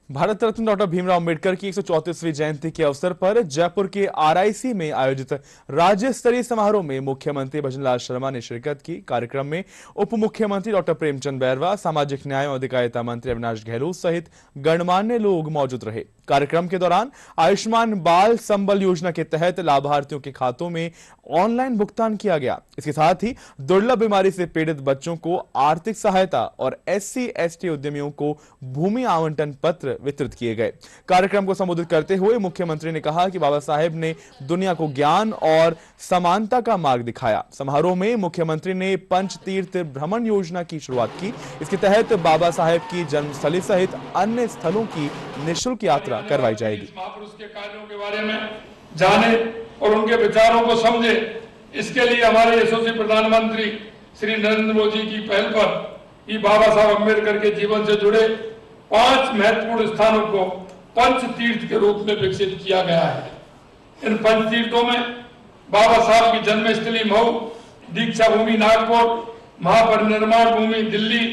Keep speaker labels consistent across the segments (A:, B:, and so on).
A: Bharat Ratna doctor Bhimrao Ambedkar की 134वीं जयंती के अवसर पर जयपुर के आरआईसी में आयोजित राज्य स्तरीय समारोह में मुख्यमंत्री भजनलाल शर्मा ने शिरकत की। कार्यक्रम में उप मुख्यमंत्री डॉक्टर प्रेमचंद बैरवा, सामाजिक न्याय और अधिकारिता मंत्री अविनाश गहलोत सहित गणमान्य लोग मौजूद रहे। कार्यक्रम के दौरान आयुष्मान बाल संबल योजना के तहत लाभार्थियों के खातों में ऑनलाइन भुगतान किया गया। इसके साथ ही दुर्लभ बीमारी से पीड़ित बच्चों को आर्थिक सहायता और SC/ST उद्यमियों को भूमि आवंटन पत्र वितरित किए गए। कार्यक्रम को संबोधित करते हुए मुख्यमंत्री ने कहा कि बाबा साहेब ने दुनिया को ज्ञान और समानता का मार्ग दिखाया। समारोह में मुख्यमंत्री ने पंचतीर्थ भ्रमण योजना की शुरुआत की। इसके तहत बाबा साहेब की जन्मस्थली सहित अन्य स्थलों की निःशुल्क यात्रा करवाई जाएगी।
B: महापुरुष के कार्यों के बारे में जाने और उनके विचारों को समझे, इसके लिए हमारे यशस्वी प्रधानमंत्री श्री नरेंद्र मोदी की पहल पर ये बाबा साहब अम्बेडकर के जीवन से जुड़े 5 महत्वपूर्ण स्थानों को पंच तीर्थ के रूप में विकसित किया गया है। इन पंच तीर्थों में बाबा साहब की जन्मस्थली मऊ, दीक्षा भूमि नागपुर, महापरिनिर्वाण भूमि दिल्ली,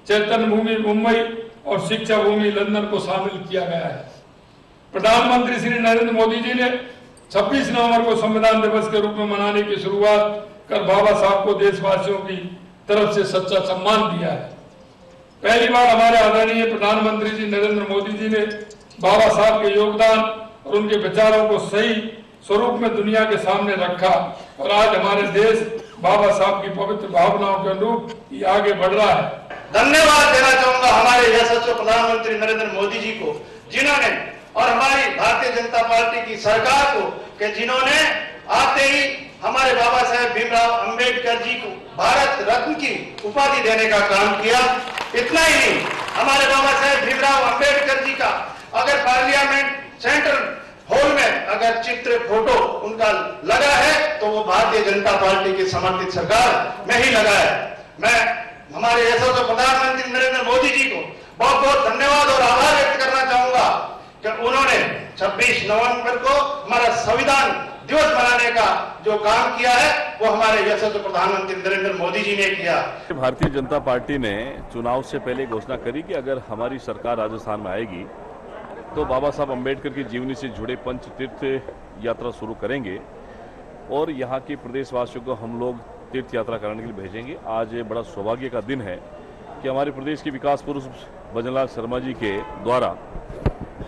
B: चैतन्य भूमि मुंबई और शिक्षा भूमि लंदन को शामिल किया गया है। प्रधानमंत्री श्री नरेंद्र मोदी जी ने 26 नवंबर को संविधान दिवस के रूप में मनाने की शुरुआत कर बाबा साहब को देशवासियों की तरफ से सच्चा सम्मान दिया है। पहली बार हमारे आदरणीय प्रधानमंत्री जी नरेंद्र मोदी जी ने बाबा साहब के योगदान और उनके विचारों को सही स्वरूप में दुनिया के सामने रखा और आज हमारे देश बाबा साहब की पवित्र भावनाओं के अनुरूप ये आगे बढ़ रहा है।
C: धन्यवाद देना चाहूंगा हमारे यशस्वी प्रधानमंत्री नरेंद्र मोदी जी को, जिन्होंने और हमारी भारतीय जनता पार्टी की सरकार को कि जिन्होंने आते ही हमारे बाबा साहेब भीमराव अंबेडकर जी को भारत रत्न की उपाधि देने का काम किया। इतना ही नहीं, हमारे बाबा साहेब भीमराव अंबेडकर जी का अगर पार्लियामेंट सेंट्रल हॉल में अगर चित्र फोटो उनका लगा है तो वो भारतीय जनता पार्टी की समर्थित सरकार में ही लगा है। मैं हमारे यशस्वी प्रधानमंत्री नरेंद्र मोदी जी को बहुत बहुत धन्यवाद और आभार व्यक्त करना चाहूंगा कि उन्होंने 26 नवंबर को हमारा संविधान दिवस मनाने का जो काम किया है वो हमारे यशस्वी प्रधानमंत्री नरेंद्र मोदी जी ने किया।
D: भारतीय जनता पार्टी ने चुनाव से पहले घोषणा करी कि अगर हमारी सरकार राजस्थान में आएगी तो बाबा साहब अम्बेडकर की जीवनी से जुड़े पंच तीर्थ यात्रा शुरू करेंगे और यहाँ के प्रदेशवासियों को हम लोग तीर्थ यात्रा कराने के लिए भेजेंगे। आज बड़ा सौभाग्य का दिन है कि हमारे प्रदेश के विकास पुरुष भजनलाल शर्मा जी के द्वारा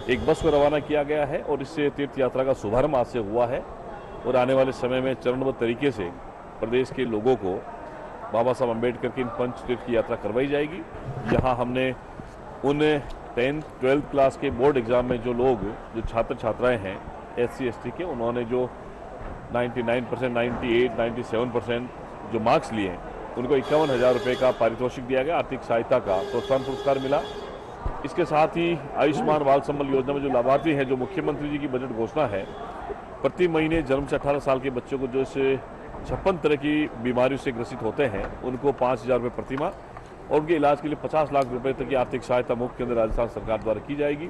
D: एक बस को रवाना किया गया है और इससे तीर्थ यात्रा का शुभारंभ आज से हुआ है और आने वाले समय में चरणबद्ध तरीके से प्रदेश के लोगों को बाबा साहब अम्बेडकर की इन पंच तीर्थ की यात्रा करवाई जाएगी। यहाँ हमने उन 10th 12th क्लास के बोर्ड एग्जाम में जो लोग जो छात्र छात्राएं हैं SC/ST के, उन्होंने जो 99%, 98%, 97% जो मार्क्स लिए हैं उनको 51,000 रुपये का पारितोषिक दिया गया, आर्थिक सहायता का प्रोत्साहन पुरस्कार मिला। इसके साथ ही आयुष्मान बाल संबल योजना में जो लाभार्थी हैं, जो मुख्यमंत्री जी की बजट घोषणा है, प्रति महीने जन्म से 18 साल के बच्चों को जो इस 56 तरह की बीमारियों से ग्रसित होते हैं उनको 5,000 रुपये प्रतिमाह और उनके इलाज के लिए 50 लाख रुपए तक की आर्थिक सहायता मुख्य केंद्र राजस्थान सरकार द्वारा की जाएगी।